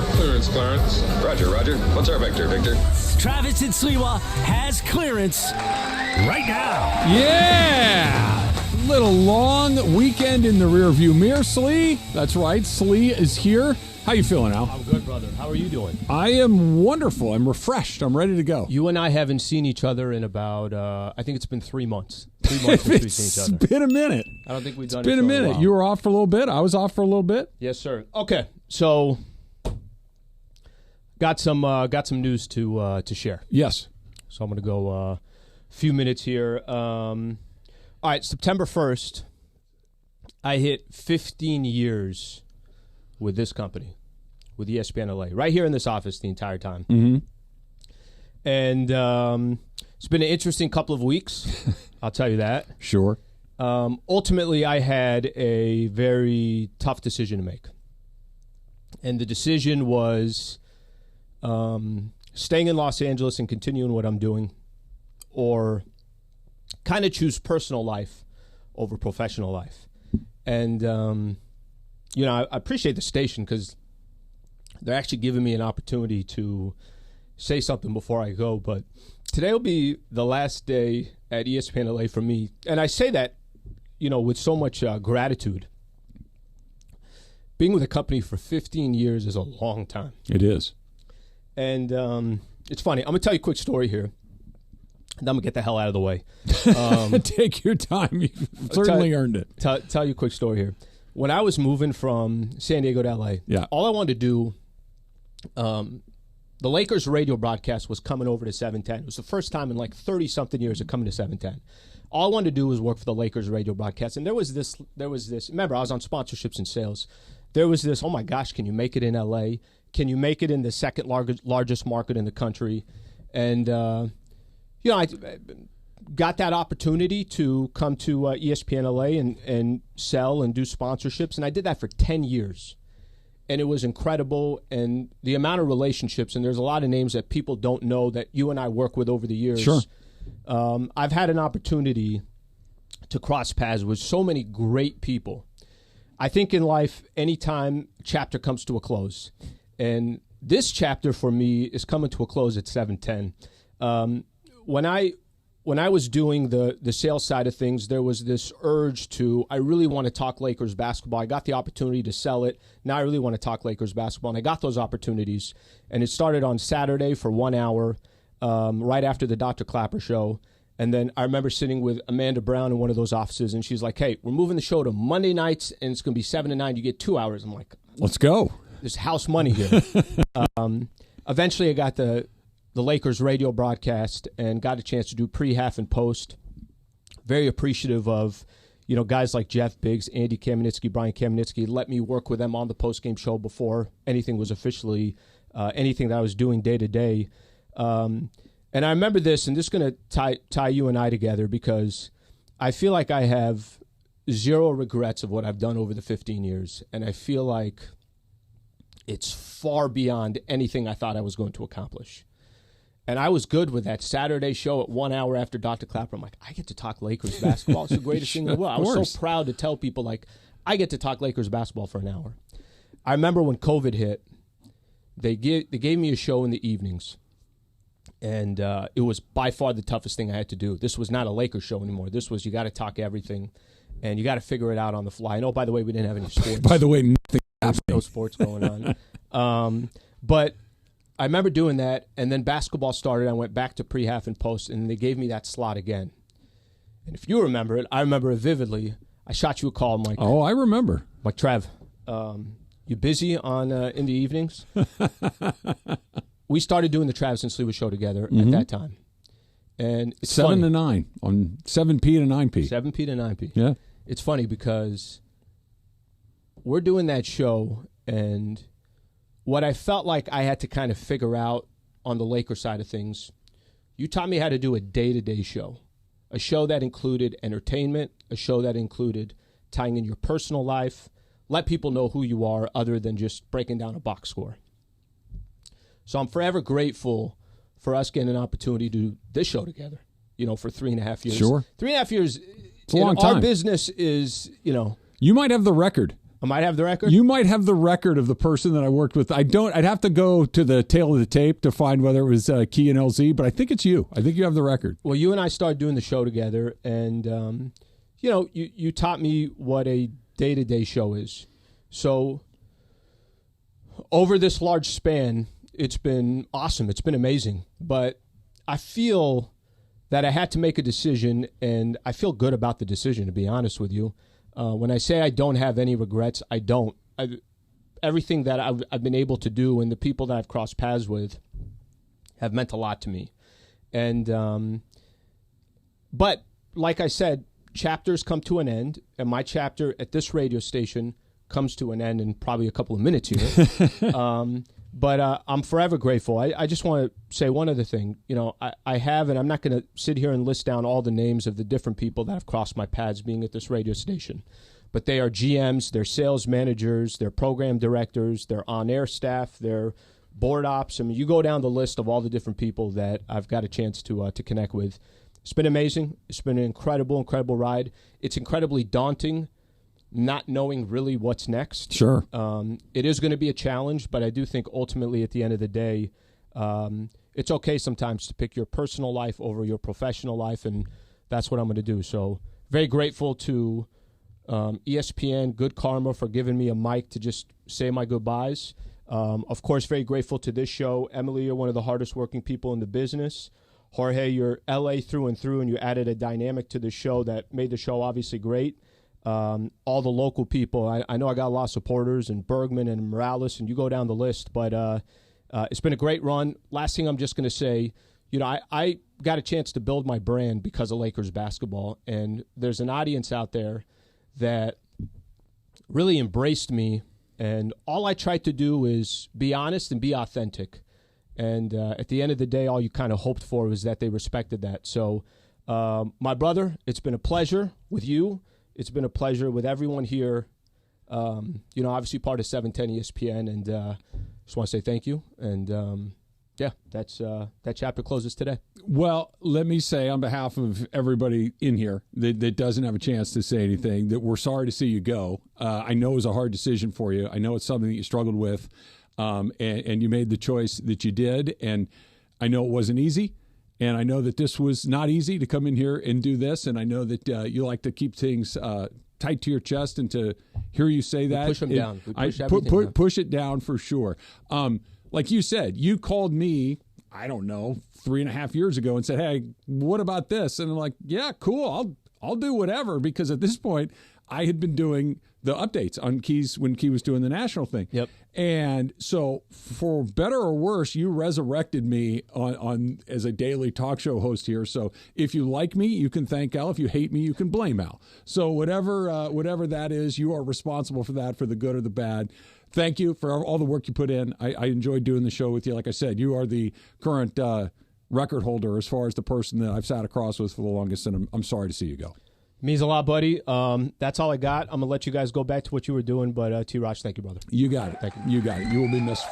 have clearance, Clarence. Roger, Roger. What's our vector, Victor? Travis and Sliwa has clearance right now. Yeah! Little long weekend in the rearview mirror, Slee. That's right, Slee is here. How you feeling, Al? I'm good, brother. How are you doing? I am wonderful. I'm refreshed. I'm ready to go. You and I haven't seen each other in about, I think it's been 3 months. 3 months since we've seen each other. It's been a minute. I don't think we've done It's been a minute. You were off for a little bit. I was off for a little bit. Yes, sir. Okay, so got some news to share. Yes. So I'm going to go a few minutes here. All right, September 1st, I hit 15 years with this company, with ESPN LA, right here in this office the entire time. Mm-hmm. And it's been an interesting couple of weeks, I'll tell you that. Sure. Ultimately, I had a very tough decision to make. And the decision was staying in Los Angeles and continuing what I'm doing, or kind of choose personal life over professional life. And, I appreciate the station because they're actually giving me an opportunity to say something before I go. But today will be the last day at ESPN LA for me. And I say that, with so much gratitude. Being with a company for 15 years is a long time. It is. And it's funny. I'm going to tell you a quick story here. And I'm going to get the hell out of the way. Take your time. You've certainly earned it. Tell you a quick story here. When I was moving from San Diego to LA, all I wanted to do, the Lakers radio broadcast was coming over to 710. It was the first time in like 30-something years of coming to 710. All I wanted to do was work for the Lakers radio broadcast. And there was this, remember, I was on sponsorships and sales. There was this, oh my gosh, can you make it in LA? Can you make it in the second largest market in the country? And, I got that opportunity to come to ESPN LA and sell and do sponsorships. And I did that for 10 years. And it was incredible. And the amount of relationships, and there's a lot of names that people don't know that you and I work with over the years. Sure. I've had an opportunity to cross paths with so many great people. I think in life, anytime a chapter comes to a close, and this chapter for me is coming to a close at 7:10. When I was doing the sales side of things, there was this urge to, I really want to talk Lakers basketball. I got the opportunity to sell it. Now I really want to talk Lakers basketball. And I got those opportunities. And it started on Saturday for 1 hour, right after the Dr. Clapper show. And then I remember sitting with Amanda Brown in one of those offices, and she's like, hey, we're moving the show to Monday nights, and it's going to be 7 to 9. You get 2 hours. I'm like, let's go. There's house money here. Eventually I got the Lakers radio broadcast and got a chance to do pre, half, and post. Very appreciative of, guys like Jeff Biggs, Andy Kamenetsky, Brian Kamenetsky, let me work with them on the post-game show before anything was officially anything that I was doing day to day. And I remember this, and this is going to tie you and I together because I feel like I have zero regrets of what I've done over the 15 years. And I feel like it's far beyond anything I thought I was going to accomplish. And I was good with that Saturday show at 1 hour after Dr. Clapper. I'm like, I get to talk Lakers basketball. It's the greatest thing in the world. I was so proud to tell people, like, I get to talk Lakers basketball for an hour. I remember when COVID hit, they gave me a show in the evenings. And it was by far the toughest thing I had to do. This was not a Lakers show anymore. This was, you got to talk everything, and you got to figure it out on the fly. And, oh, by the way, we didn't have any sports. By the way, nothing happening. No sports going on. But I remember doing that, and then basketball started. I went back to pre, half, and post, and they gave me that slot again. And if you remember it, I remember it vividly. I shot you a call. I'm like, oh, I remember. I'm like, Trev, you busy on in the evenings? We started doing the Travis and Sliwa show together at that time. And it's 7 funny. to 9 on 7P to 9P. 7P to 9P. Yeah. It's funny because we're doing that show, and what I felt like I had to kind of figure out on the Lakers side of things, you taught me how to do a day-to-day show, a show that included entertainment, a show that included tying in your personal life, let people know who you are other than just breaking down a box score. So I'm forever grateful for us getting an opportunity to do this show together, for 3.5 years. Sure. 3.5 years. It's a long time. Our business is, You might have the record I might have the record. You might have the record of the person that I worked with. I don't. I'd have to go to the tail of the tape to find whether it was Key and LZ, but I think it's you. I think you have the record. Well, you and I started doing the show together, and you taught me what a day-to-day show is. So over this large span, it's been awesome. It's been amazing. But I feel that I had to make a decision, and I feel good about the decision, to be honest with you. When I say I don't have any regrets, I don't. Everything that I've been able to do and the people that I've crossed paths with have meant a lot to me. And but like I said, chapters come to an end, and my chapter at this radio station comes to an end in probably a couple of minutes here. But I'm forever grateful. I just want to say one other thing. I have, and I'm not going to sit here and list down all the names of the different people that have crossed my paths being at this radio station. But they are GMs, they're sales managers, they're program directors, they're on-air staff, they're board ops. I mean, you go down the list of all the different people that I've got a chance to connect with. It's been amazing. It's been an incredible, incredible ride. It's incredibly daunting not knowing really what's next. Sure. It is going to be a challenge, but I do think ultimately at the end of the day, it's okay sometimes to pick your personal life over your professional life, and that's what I'm going to do. So very grateful to ESPN, Good Karma, for giving me a mic to just say my goodbyes. Of course, very grateful to this show. Emily, you're one of the hardest working people in the business. Jorge, you're LA through and through, and you added a dynamic to the show that made the show obviously great. All the local people. I know I got a lot of supporters, and Bergman and Morales, and you go down the list, but it's been a great run. Last thing I'm just going to say, I got a chance to build my brand because of Lakers basketball, and there's an audience out there that really embraced me, and all I tried to do is be honest and be authentic. And at the end of the day, all you kind of hoped for was that they respected that. So, my brother, it's been a pleasure with you. It's been a pleasure with everyone here. Obviously part of 710 ESPN, and just want to say thank you. And that chapter closes today. Well, let me say on behalf of everybody in here that doesn't have a chance to say anything, that we're sorry to see you go. I know it was a hard decision for you. I know it's something that you struggled with, and you made the choice that you did. And I know it wasn't easy. And I know that this was not easy to come in here and do this. And I know that you like to keep things tight to your chest, and to hear you say that. Push them down. We push everything down. Push it down for sure. Like you said, you called me, I don't know, 3.5 years ago and said, hey, what about this? And I'm like, yeah, cool. I'll do whatever, because at this point I had been doing the updates on Keys when Key was doing the national thing. Yep. And so for better or worse, you resurrected me on as a daily talk show host here. So if you like me, you can thank Al. If you hate me, you can blame Al. So whatever that is, you are responsible for that, for the good or the bad. Thank you for all the work you put in. I enjoyed doing the show with you. Like I said, you are the current record holder as far as the person that I've sat across with for the longest, and I'm sorry to see you go. Means a lot, buddy. That's all I got. I'm going to let you guys go back to what you were doing, but T-Roch, thank you, brother. You got it. Thank you. You got it. You will be missed.